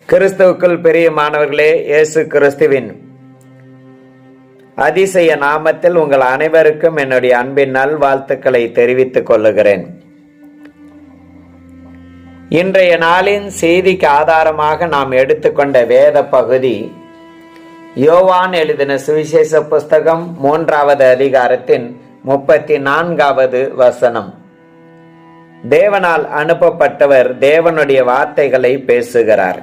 கிறிஸ்துவுக்குள் பிரியமானவர்களே, இயேசு கிறிஸ்துவின் அதிசய நாமத்தில் உங்கள் அனைவருக்கும் என்னுடைய அன்பின் நல்வாழ்த்துக்களை தெரிவித்துக் கொள்ளுகிறேன். இன்றைய நாளின் செய்திக்கு ஆதாரமாக நாம் எடுத்துக்கொண்ட வேத பகுதி யோவான் எழுதின சுவிசேஷ புஸ்தகம் 3வது அதிகாரத்தின் 34வது வசனம். தேவனால் அனுப்பப்பட்டவர் தேவனுடைய வார்த்தைகளை பேசுகிறார்.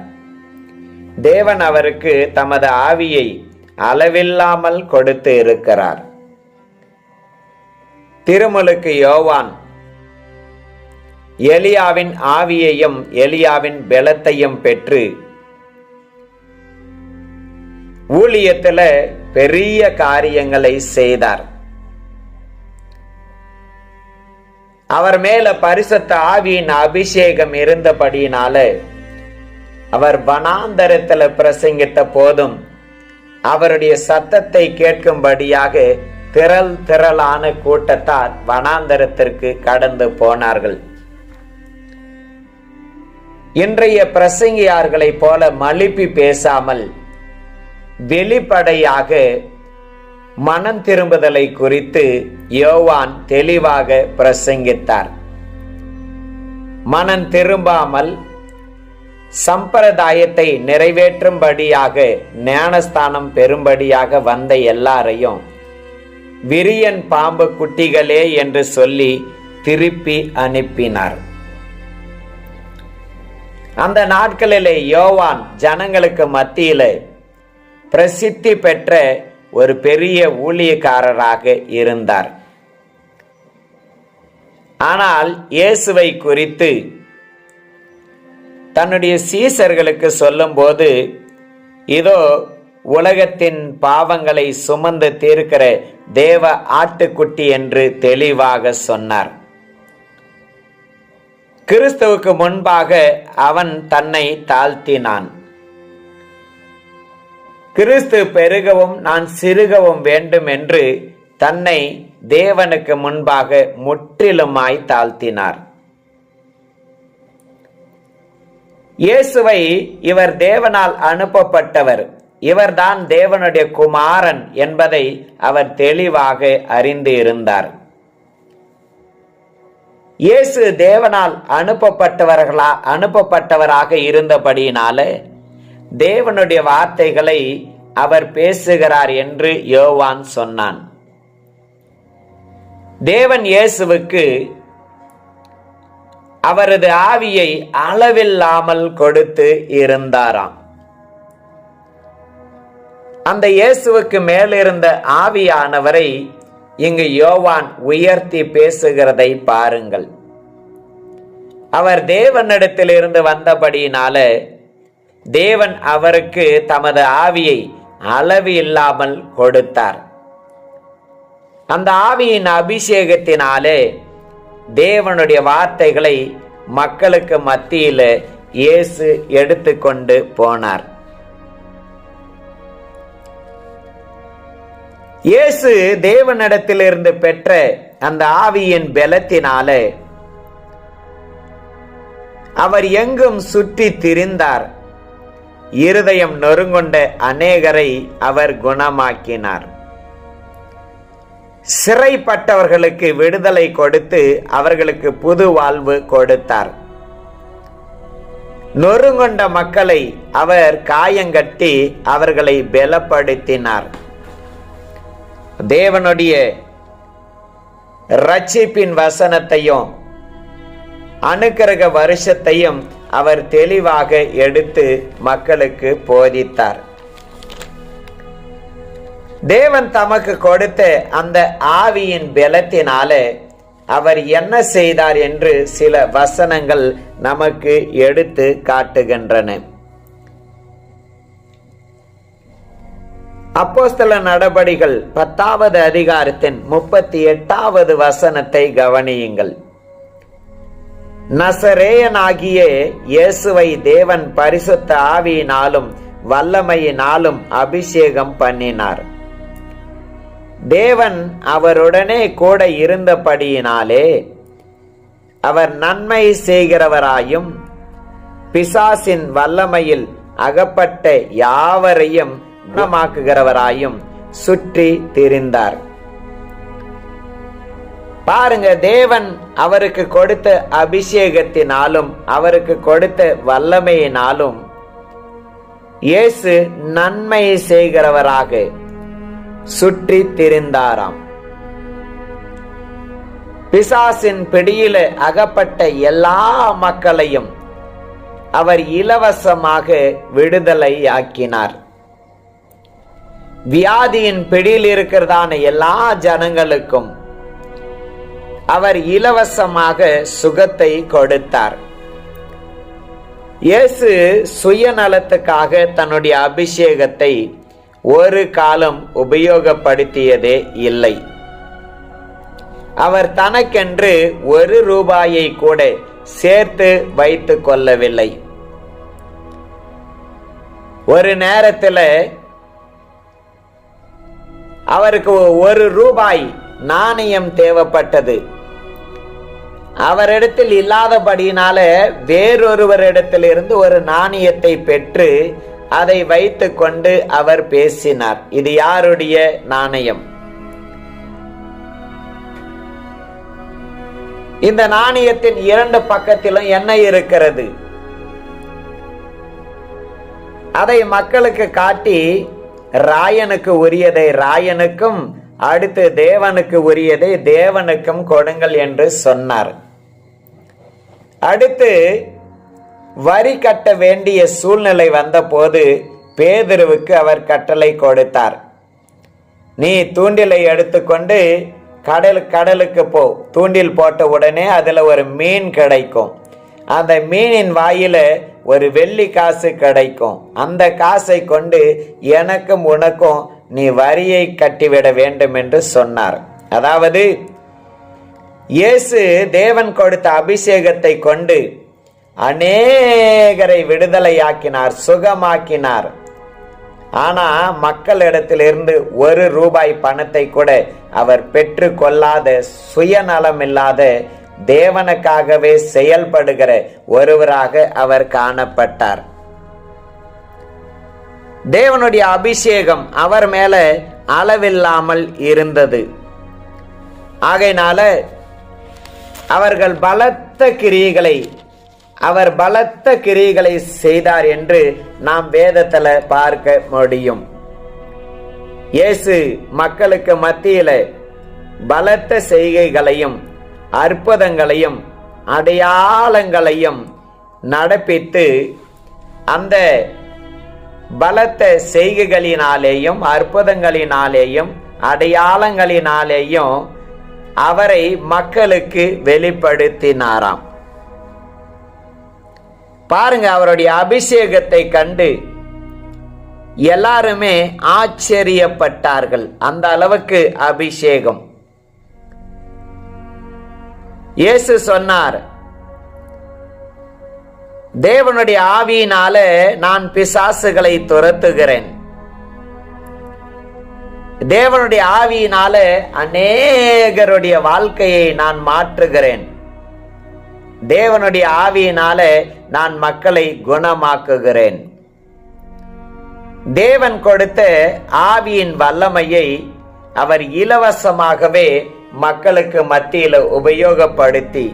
தேவன் அவருக்கு தமது ஆவியை அளவில்லாமல் கொடுத்து இருக்கிறார். திருமுழுக்கு யோவான் எலியாவின் ஆவியையும் எலியாவின் பெலத்தையும் பெற்று ஊழியத்தில் பெரிய காரியங்களை செய்தார். அவர் மேல பரிசுத்த ஆவியின் அபிஷேகம் இருந்தபடியினால அவர் வனாந்தரத்தில் பிரசங்கித்த போதும் அவருடைய சத்தத்தை கேட்கும்படியாக திரளான கூட்டத்தார் வனாந்தரத்திற்கு கடந்து போனார்கள். இன்றைய பிரசங்கியார்களைப் போல மழுப்பி பேசாமல் வெளிப்படையாக மனம் திரும்புதலை குறித்து யோவான் தெளிவாக பிரசங்கித்தார். மனம் திரும்பாமல் சம்பிரதாயத்தை நிறைவேற்றும்படியாக ஞானஸ்தானம் பெறும்படியாக வந்த எல்லாரையும் விரியன் பாம்பு குட்டிகளே என்று சொல்லி திருப்பி அனுப்பினார். அந்த நாட்களிலே யோவான் ஜனங்களுக்கு மத்தியில பிரசித்தி பெற்ற ஒரு பெரிய ஊழியக்காரராக இருந்தார். ஆனால் இயேசுவை குறித்து தன்னுடைய சீசர்களுக்கு சொல்லும் போது, இதோ உலகத்தின் பாவங்களை சுமந்து தீர்க்கிற தேவ ஆட்டுக்குட்டி என்று தெளிவாக சொன்னார். கிறிஸ்துவுக்கு முன்பாக அவன் தன்னை தாழ்த்தினான். கிறிஸ்து பெருகவும் நான் சிறுகவும் வேண்டும் என்று தன்னை தேவனுக்கு முன்பாக முற்றிலுமாய் தாழ்த்தினார். இயேசுவை இவர் தேவனால் அனுப்பப்பட்டவர், இவர்தான் தேவனுடைய குமாரன் என்பதை அவர் தெளிவாக அறிந்து இருந்தார். இயேசு தேவனால் அனுப்பப்பட்டவராக இருந்தபடியினால தேவனுடைய வார்த்தைகளை அவர் பேசுகிறார் என்று யோவான் சொன்னான். தேவன் இயேசுவுக்கு அவரது ஆவியை அளவில்லாமல் கொடுத்து இருந்தாராம். அந்த இயேசுவுக்கு மேலிருந்த ஆவியானவரை இங்கு யோவான் உயர்த்தி பேசுகிறதை பாருங்கள். அவர் தேவனிடத்திலிருந்து வந்தபடியினால தேவன் அவருக்கு தமது ஆவியை அளவு இல்லாமல் கொடுத்தார். அந்த ஆவியின் அபிஷேகத்தினாலே தேவனுடைய வார்த்தைகளை மக்களுக்கு மத்தியில் இயேசு எடுத்துக்கொண்டு போனார். இயேசு தேவனிடத்திலிருந்து பெற்ற அந்த ஆவியின் பலத்தினால அவர் எங்கும் சுற்றி திரிந்தார். இருதயம் நொறுங்கொண்ட அநேகரை அவர் குணமாக்கினார். சிறைப்பட்டவர்களுக்கு விடுதலை கொடுத்து அவர்களுக்கு புது வாழ்வு கொடுத்தார். நொறுங்கொண்ட மக்களை அவர் காயங்கட்டி அவர்களை பலப்படுத்தினார். தேவனுடைய ரட்சிப்பின் வசனத்தையும் அனுக்கிரக வருஷத்தையும் அவர் தெளிவாக எடுத்து மக்களுக்கு போதித்தார். தேவன் தமக்கு கொடுத்த அந்த ஆவியின் பலத்தினால அவர் என்ன செய்தார் என்று சில வசனங்கள் நமக்கு எடுத்து காட்டுகின்றன. அப்போஸ்தல நடபடிகள் 10வது அதிகாரத்தின் 38வது வசனத்தை கவனியுங்கள். நசரேயனாகிய இயேசுவை தேவன் பரிசுத்த ஆவியினாலும் வல்லமையினாலும் அபிஷேகம் பண்ணினார். தேவன் அவருடனே கூட இருந்தபடியினாலே அவர் நன்மை செய்கிறவராயும் பிசாசின் வல்லமையில் அகப்பட்ட யாவரையும் குணமாக்குகிறவராயும் சுற்றி திரிந்தார். பாருங்க, தேவன் அவருக்கு கொடுத்த அபிஷேகத்தினாலும் அவருக்கு கொடுத்த வல்லமையினாலும் இயேசு நன்மை செய்கிறவராக சுற்றி திரிந்தாராம். பிசாசின் பிடியில அகப்பட்ட எல்லா மக்களையும் அவர் இலவசமாக விடுதலை ஆக்கினார். வியாதியின் பிடியில் இருக்கிறதான எல்லா ஜனங்களுக்கும் அவர் இலவசமாக சுகத்தை கொடுத்தார். இயேசு சுயநலத்துக்காக தன்னுடைய அபிஷேகத்தை ஒரு காலம் உபயோகப்படுத்தியதே இல்லை. அவர் தனக்கென்று ஒரு ரூபாயை கூட சேர்த்து வைத்துக் கொள்ளவில்லை. ஒரு நேரத்தில் அவருக்கு ஒரு ரூபாய் நாணயம் தேவைப்பட்டது. அவரிடத்தில் இல்லாதபடியினால வேறொருவரிடத்திலிருந்து ஒரு நாணயத்தை பெற்று அதை வைத்துக் கொண்டு அவர் பேசினார். இது யாருடைய நாணயம்? இந்த நாணயத்தின் இரண்டு பக்கத்திலும் என்ன இருக்கிறது? அதை மக்களுக்கு காட்டி ராயனுக்கு உரியதை ராயனுக்கும், அடுத்து தேவனுக்கு உரியதை தேவனுக்கும் கொடுங்கள் என்று சொன்னார். அடுத்து வரி கட்ட வேண்டிய சூழ்நிலை வந்தபோது பேதுருவுக்கு அவர் கட்டளை கொடுத்தார். நீ தூண்டிலை எடுத்துக்கொண்டு கடலுக்கு போ. தூண்டில் போட்ட உடனே அதுல ஒரு மீன் கிடைக்கும். அந்த மீனின் வாயில ஒரு வெள்ளி காசு கிடைக்கும். அந்த காசை கொண்டு எனக்கும் உனக்கும் நீ வரியை கட்டிவிட வேண்டும் என்று சொன்னார். அதாவது இயேசு தேவன் கொடுத்த அபிஷேகத்தை கொண்டு அநேகரை விடுதலையாக்கினார், சுகமாக்கினார். ஆனா மக்களிடத்திலிருந்து ஒரு ரூபாய் பணத்தை கூட அவர் பெற்று கொள்ளாத, சுயநலம் இல்லாத, தேவனுக்காகவே செயல்படுகிற ஒருவராக அவர் காணப்பட்டார். தேவனுடைய அபிஷேகம் அவர் மேல அளவில்லாமல் இருந்தது. ஆகையினால அவர் பலத்த கிரியைகளை செய்தார் என்று நாம் வேதத்துல பார்க்க முடியும். இயேசு மக்களுக்கு மத்தியில பலத்த செய்கைகளையும் அற்புதங்களையும் அடையாளங்களையும் நடப்பித்து அந்த பலத்த செய்கைகளினாலேயும் அற்புதங்களினாலேயும் அடையாளங்களினாலேயும் அவரை மக்களுக்கு வெளிப்படுத்தினாராம். பாருங்க, அவருடைய அபிஷேகத்தை கண்டு எல்லாருமே ஆச்சரியப்பட்டார்கள். அந்த அளவுக்கு அபிஷேகம். இயேசு சொன்னார், தேவனுடைய ஆவியினால நான் பிசாசுகளை துரத்துகிறேன். தேவனுடைய ஆவியினால அநேகருடைய வாழ்க்கையை நான் மாற்றுகிறேன். தேவனுடைய ஆவியினால நான் மக்களை குணமாக்குகிறேன். தேவன் கொடுத்த ஆவியின் வல்லமையை அவர் இலவசமாகவே மக்களுக்கு மத்தியில உபயோகப்படுத்தி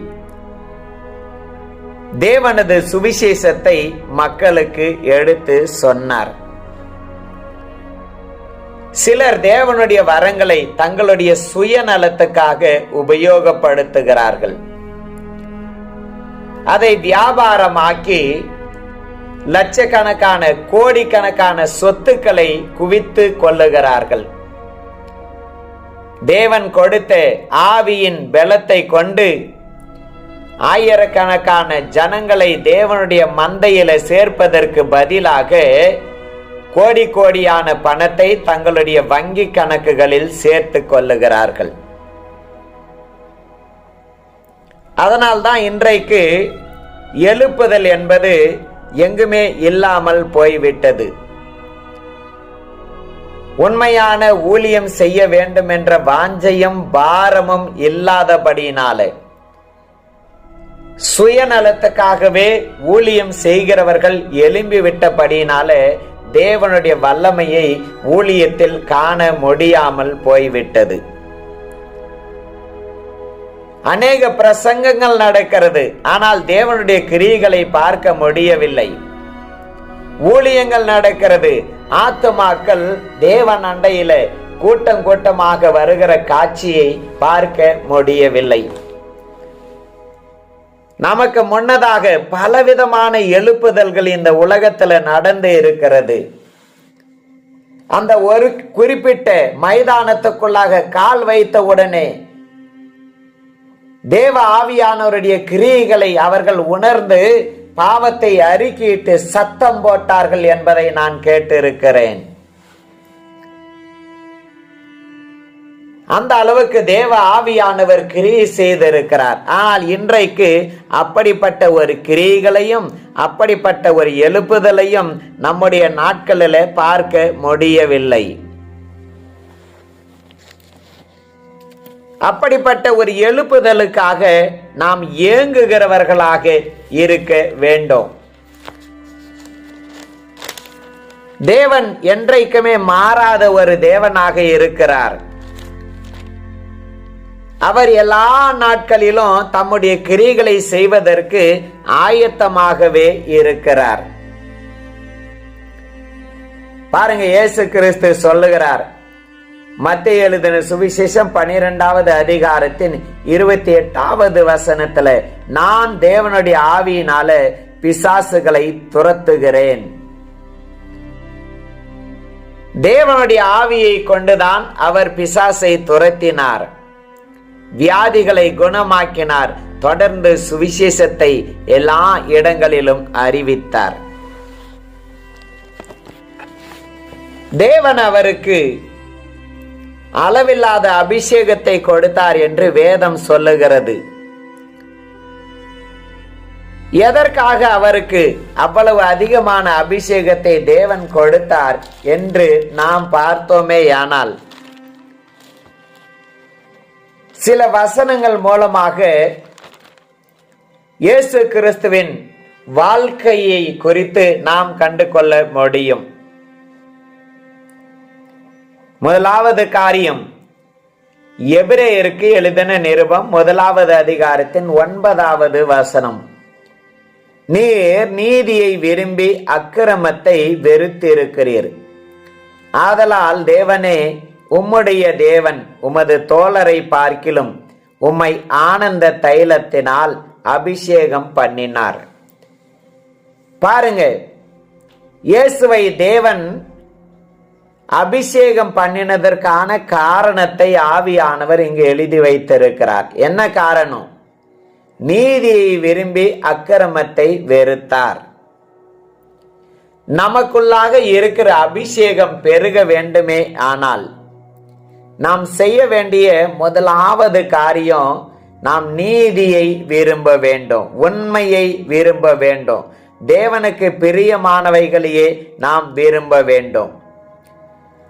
தேவனது சுவிசேஷத்தை மக்களுக்கு எடுத்து சொன்னார். சிலர் தேவனுடைய வரங்களை தங்களுடைய சுயநலத்துக்காக உபயோகப்படுத்துகிறார்கள். அதை வியாபாரமாக்கி லட்சக்கணக்கான கோடிக்கணக்கான சொத்துக்களை குவித்து கொள்ளுகிறார்கள். தேவன் கொடுத்த ஆவியின் பலத்தை கொண்டு ஆயிரக்கணக்கான ஜனங்களை தேவனுடைய மந்தையில சேர்ப்பதற்கு பதிலாக கோடி கோடியான பணத்தை தங்களுடைய வங்கி கணக்குகளில் சேர்த்து கொள்ளுகிறார்கள். அதனால்தான் இன்றைக்கு எழுப்புதல் என்பது எங்குமே இல்லாமல் போய்விட்டது. உண்மையான ஊழியம் செய்ய வேண்டும் என்ற வாஞ்சையும் பாரமும் இல்லாதபடியினாலே சுயநலத்துக்காகவே ஊழியம் செய்கிறவர்கள் எழும்பி விட்டபடியினாலே தேவனுடைய வல்லமையை ஊழியத்தில் காண முடியாமல் போய்விட்டது. அநேக பிரசங்கங்கள் நடக்கிறது, ஆனால் தேவனுடைய கிரியைகளை பார்க்க முடியவில்லை. ஊழியங்கள் நடக்கிறது, ஆத்துமாக்கள் தேவன் அண்டையில கூட்டம் கூட்டமாக வருகிற காட்சியை பார்க்க முடியவில்லை. நமக்கு முன்னதாக பலவிதமான எழுப்புதல்கள் இந்த உலகத்துல நடந்து இருக்கிறது. அந்த ஒரு குறிப்பிட்ட மைதானத்துக்குள்ளாக கால் வைத்த உடனே தேவ ஆவியானவருடைய கிரியைகளை அவர்கள் உணர்ந்து பாவத்தை அறிக்கையிட்டு சத்தம் போட்டார்கள் என்பதை நான் கேட்டிருக்கிறேன். அந்த அளவுக்கு தேவ ஆவியானவர் கிரியை செய்திருக்கிறார். ஆனால் இன்றைக்கு அப்படிப்பட்ட ஒரு கிரியைகளையும் அப்படிப்பட்ட ஒரு எழுப்புதலையும் நம்முடைய நாட்களில் பார்க்க முடியவில்லை. அப்படிப்பட்ட ஒரு எழுப்புதலுக்காக நாம் ஏங்குகிறவர்களாக இருக்க வேண்டும். தேவன் என்றைக்குமே மாறாத ஒரு தேவனாக இருக்கிறார். அவர் எல்லா நாட்களிலும் தம்முடைய கிரியைகளை செய்வதற்கு ஆயத்தமாகவே இருக்கிறார். பாருங்க, இயேசு கிறிஸ்து சொல்லுகிறார், மத்தேயு எழுதின சுவிசேஷம் 12வது அதிகாரத்தின் 28வது வசனத்துல, நான் தேவனுடைய ஆவியினால பிசாசுகளை துரத்துகிறேன். தேவனுடைய ஆவியை கொண்டுதான் அவர் பிசாசை துரத்தினார், வியாதிகளை குணமாக்கினார், தொடர்ந்து சுவிசேஷத்தை எல்லா இடங்களிலும் அறிவித்தார். தேவன் அவருக்கு அளவில்லாத அபிஷேகத்தை கொடுத்தார் என்று வேதம் சொல்லுகிறது. எதற்காக அவருக்கு அவ்வளவு அதிகமான அபிஷேகத்தை தேவன் கொடுத்தார் என்று நாம் பார்த்தோமேயானால், சில வசனங்கள் மூலமாக இயேசு கிறிஸ்துவின் வாழ்க்கையை குறித்து நாம் கண்டு கொள்ள முடியும். முதலாவது காரியம், எபிரேயருக்கு எழுதின நிருபம் 1வது அதிகாரத்தின் 9வது வசனம், நீர் நீதியை விரும்பி அக்கிரமத்தை வெறுத்திருக்கிறீர், ஆதலால் தேவனே உம்முடைய தேவன் உமது தோழரை பார்க்கிலும் உம்மை ஆனந்த தைலத்தினால் அபிஷேகம் பண்ணினார். பாருங்க, இயேசுவை தேவன் அபிஷேகம் பண்ணினதற்கான காரணத்தை ஆவியானவர் இங்கு எழுதி வைத்திருக்கிறார். என்ன காரணம்? நீதியை விரும்பி அக்கிரமத்தை வெறுத்தார். நமக்குள்ளாக இருக்கிற அபிஷேகம் பெருக வேண்டுமே ஆனால் நாம் செய்ய வேண்டிய முதலாவது காரியம், நாம் நீதியை விரும்ப வேண்டும், உண்மையை விரும்ப வேண்டும், தேவனுக்கு பிரியமானவைகளையே நாம் விரும்ப வேண்டும்.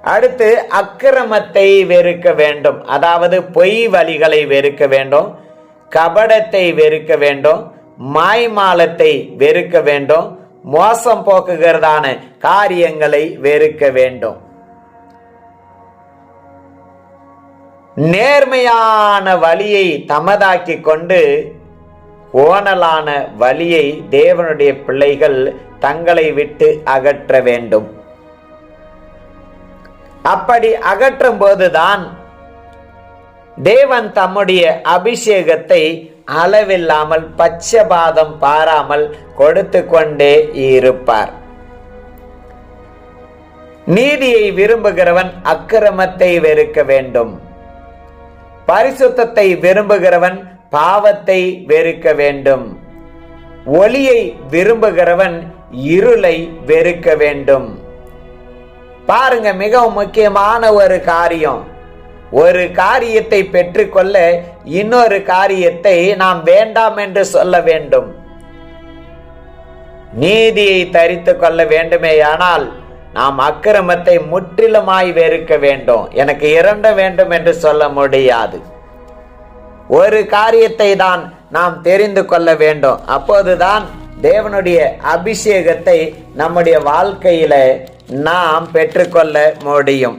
அடுத்து அக்கிரமத்தை வெறுக்க வேண்டும், அதாவது பொய் வழிகளை வெறுக்க வேண்டும், கபடத்தை வெறுக்க வேண்டும், மாய்மாலத்தை வெறுக்க வேண்டும், மோசம் போக்குகிறதான காரியங்களை வெறுக்க வேண்டும். நேர்மையான வழியை தமதாக்கி கொண்டு கோணலான வழியை தேவனுடைய பிள்ளைகள் தங்களை விட்டு அகற்ற வேண்டும். அப்படி அகற்றும் போதுதான் தேவன் தம்முடைய அபிஷேகத்தை அளவில்லாமல் பட்சபாதம் பாராமல் கொடுத்து கொண்டே இருப்பார். நீதியை விரும்புகிறவன் அக்கிரமத்தை வெறுக்க வேண்டும். பரிசுத்தத்தை விரும்புகிறவன் பாவத்தை வெறுக்க வேண்டும். ஒளியை விரும்புகிறவன் இருளை வெறுக்க வேண்டும். பாருங்க, மிகவும் முக்கியமான ஒரு காரியம். ஒரு காரியத்தை பெற்றுக்கொள்ள இன்னொரு காரியத்தை நாம் வேண்டாம் என்று சொல்ல வேண்டும். நீதியை தரித்து கொள்ள வேண்டுமேயானால் நாம் அக்கிரமத்தை முற்றிலுமாய் வெறுக்க வேண்டும். எனக்கு இரண்டு வேண்டும் என்று சொல்ல முடியாது. ஒரு காரியத்தை தான் நாம் தெரிந்து கொள்ள வேண்டும். அப்போதுதான் தேவனுடைய அபிஷேகத்தை நம்முடைய வாழ்க்கையில நாம் பெற்றுக்கொள்ள முடியும்.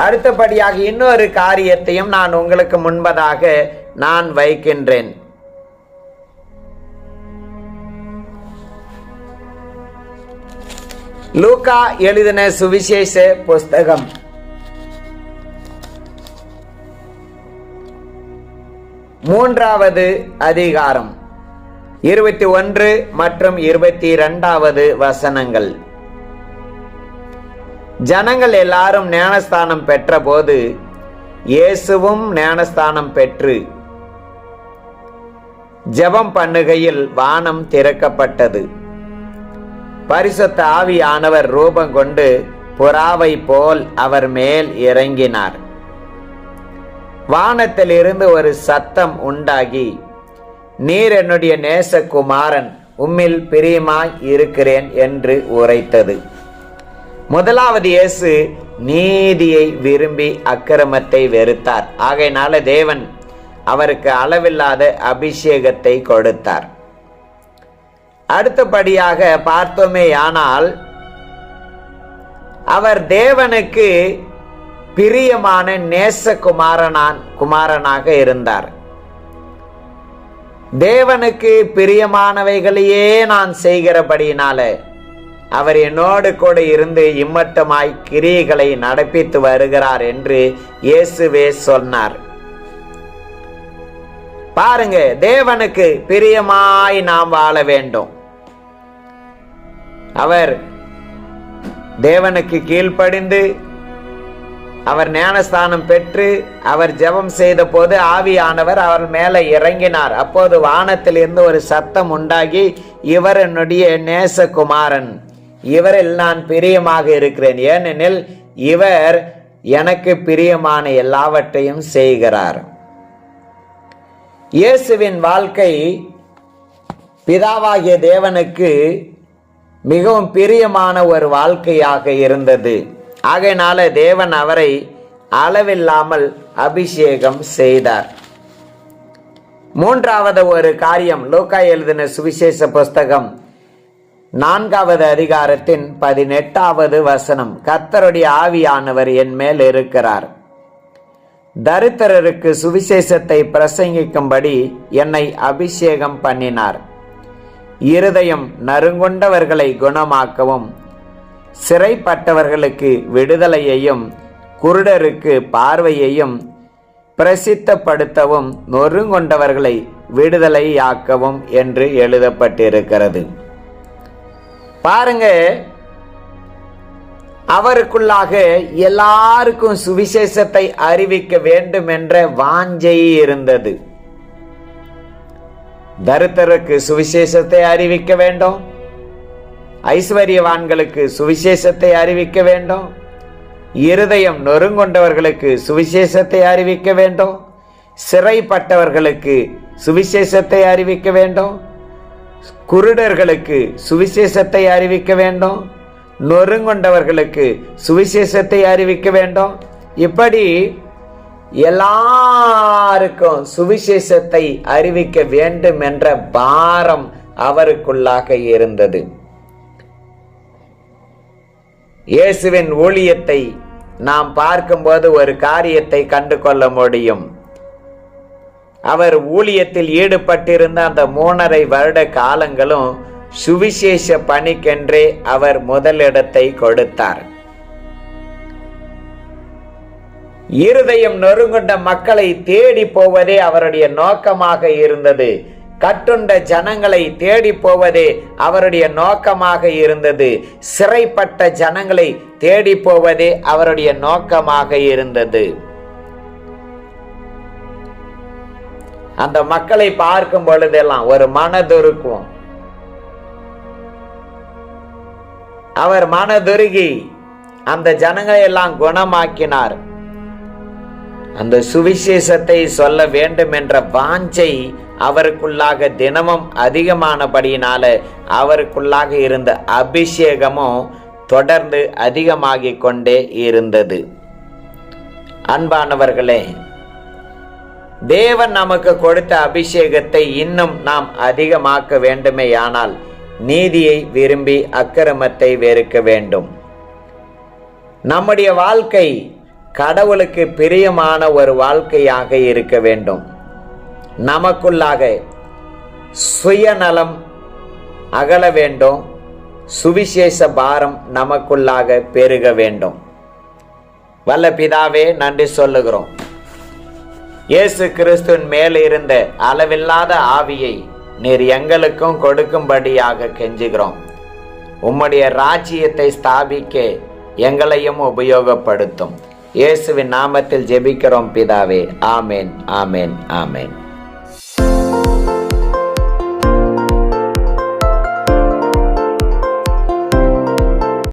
அடுத்தபடியாக இன்னொரு காரியத்தையும் நான் உங்களுக்கு முன்பதாக நான் வைக்கின்றேன். லூக்கா எழுதின சுவிசேஷ புஸ்தகம் 3வது அதிகாரம் 21 மற்றும் 22வது வசனங்கள். ஜனங்கள் எல்லாரும் ஞானஸ்தானம் பெற்ற போது இயேசுவும் ஞானஸ்தானம் பெற்று ஜெபம் பண்ணுகையில் வானம் திறக்கப்பட்டது. பரிசுத்த ஆவியானவர் ரூபம் கொண்டு புறாவை போல் அவர் மேல் இறங்கினார். வானத்திலிருந்து ஒரு சத்தம் உண்டாகி, நீர் என்னுடைய நேசகுமாரன், உம்மில் பிரியமாய் இருக்கிறேன் என்று உரைத்தது. முதலாவது இயேசு நீதியை விரும்பி அக்கிரமத்தை வெறுத்தார். ஆகையினால தேவன் அவருக்கு அளவில்லாத அபிஷேகத்தை கொடுத்தார். அடுத்தபடியாக பார்த்தோமேயானால், அவர் தேவனுக்கு பிரியமான நேசகுமாரனாக இருந்தார். தேவனுக்கு பிரியமானவைகளையே நான் செய்கிறபடியினால அவர் என்னோடு கூட இருந்து இம்மட்டமாய் கிரியைகளை நடப்பித்து வருகிறார் என்று இயேசுவே சொன்னார். பாருங்க, தேவனுக்கு பிரியமாய் நாம் வாழ வேண்டும். அவர் தேவனுக்கு கீழ்ப்படிந்து அவர் ஞானஸ்தானம் பெற்று அவர் ஜெபம் செய்த போது ஆவியானவர் அவர் மேலே இறங்கினார். அப்போது வானத்திலிருந்து ஒரு சத்தம் உண்டாகி, இவர் என்னுடைய நேசகுமாரன், இவரில் நான் பிரியமாக இருக்கிறேன், ஏனெனில் இவர் எனக்கு பிரியமான எல்லாவற்றையும் செய்கிறார். இயேசுவின் வாழ்க்கை பிதாவாகிய தேவனுக்கு மிகவும் பிரியமான ஒரு வாழ்க்கையாக இருந்தது. ஆகையினால தேவன் அவரை அளவில்லாமல் அபிஷேகம் செய்தார். 3வது ஒரு காரியம், லூக்கா எழுதின சுவிசேஷ புஸ்தகம் 4வது அதிகாரத்தின் 18வது வசனம். கர்த்தருடைய ஆவியானவர் என் மேல் இருக்கிறார், தரித்திரருக்கு சுவிசேஷத்தை பிரசங்கிக்கும்படி என்னை அபிஷேகம் பண்ணினார், இருதயம் நறுங்கொண்டவர்களை குணமாக்கவும், சிறைப்பட்டவர்களுக்கு விடுதலையையும், குருடருக்கு பார்வையையும் பிரசித்தப்படுத்தவும், நொறுங்கொண்டவர்களை விடுதலையாக்கவும் என்று எழுதப்பட்டிருக்கிறது. பாருங்க, அவருக்குள்ளாக எல்லாருக்கும் சுவிசேஷத்தை அறிவிக்க வேண்டும் என்ற வாஞ்சை இருந்தது. தரித்திரருக்கு சுவிசேஷத்தை அறிவிக்க வேண்டும், ஐஸ்வர்யவான்களுக்கு சுவிசேஷத்தை அறிவிக்க வேண்டும், இருதயம் நொறுங்கொண்டவர்களுக்கு சுவிசேஷத்தை அறிவிக்க வேண்டும், சிறைப்பட்டவர்களுக்கு சுவிசேஷத்தை அறிவிக்க வேண்டும், குருடர்களுக்கு சுவிசேஷத்தை அறிவிக்க வேண்டும், நொறுங்கொண்டவர்களுக்கு சுவிசேஷத்தை அறிவிக்க வேண்டும். இப்படி எல்லாருக்கும் சுவிசேஷத்தை அறிவிக்க வேண்டும் என்ற பாரம் அவருக்குள்ளாக இருந்தது. இயேசுவின் ஊழியத்தை நாம் பார்க்கும்போது ஒரு காரியத்தை கண்டு கொள்ள முடியும். அவர் ஊழியத்தில் ஈடுபட்டிருந்த அந்த 3.5 வருட காலங்களும் சுவிசேஷ பணிக்கென்றே அவர் முதலிடத்தை கொடுத்தார். இருதயம் நொறுங்குண்ட மக்களை தேடி போவதே அவருடைய நோக்கமாக இருந்தது. கட்டுண்ட ஜனங்களை தேடி போவதே அவருடைய நோக்கமாக இருந்தது. சிறைப்பட்ட ஜனங்களை தேடி போவதே அவருடைய நோக்கமாக இருந்தது. அந்த மக்களை பார்க்கும் பொழுதெல்லாம் ஒரு மனதுருக்கும். அவர் மனதுருகி அந்த ஜனங்களை எல்லாம் குணமாக்கினார். அந்த சுவிசேஷத்தை சொல்ல வேண்டும் என்ற வாஞ்சை அவருக்குள்ளாக தினமும் அதிகமானபடியினால அவருக்குள்ளாக இருந்த அபிஷேகமும் தொடர்ந்து அதிகமாகிக் கொண்டே இருந்தது. அன்பானவர்களே, தேவன் நமக்கு கொடுத்த அபிஷேகத்தை இன்னும் நாம் அதிகமாக்க வேண்டுமேயானால் நீதியை விரும்பி அக்கிரமத்தை வெறுக்க வேண்டும். நம்முடைய வாழ்க்கை கடவுளுக்கு பிரியமான ஒரு வாழ்க்கையாக இருக்க வேண்டும். நமக்குள்ளாக சுயநலம் அகல வேண்டும். சுவிசேஷ பாரம் நமக்குள்ளாக பெருக வேண்டும். வல்ல பிதாவே, நன்றி சொல்லுகிறோம். இயேசு கிறிஸ்துவின் மேல் இருந்த அளவில்லாத ஆவியை நீர் எங்களுக்கும் கொடுக்கும்படியாக கெஞ்சுகிறோம். உம்முடைய ராஜ்யத்தை ஸ்தாபிக்க எங்களையும் உபயோகப்படுத்தும். இயேசுவின் நாமத்தில் ஜெபிக்கிறோம் பிதாவே. ஆமேன், ஆமேன், ஆமேன்.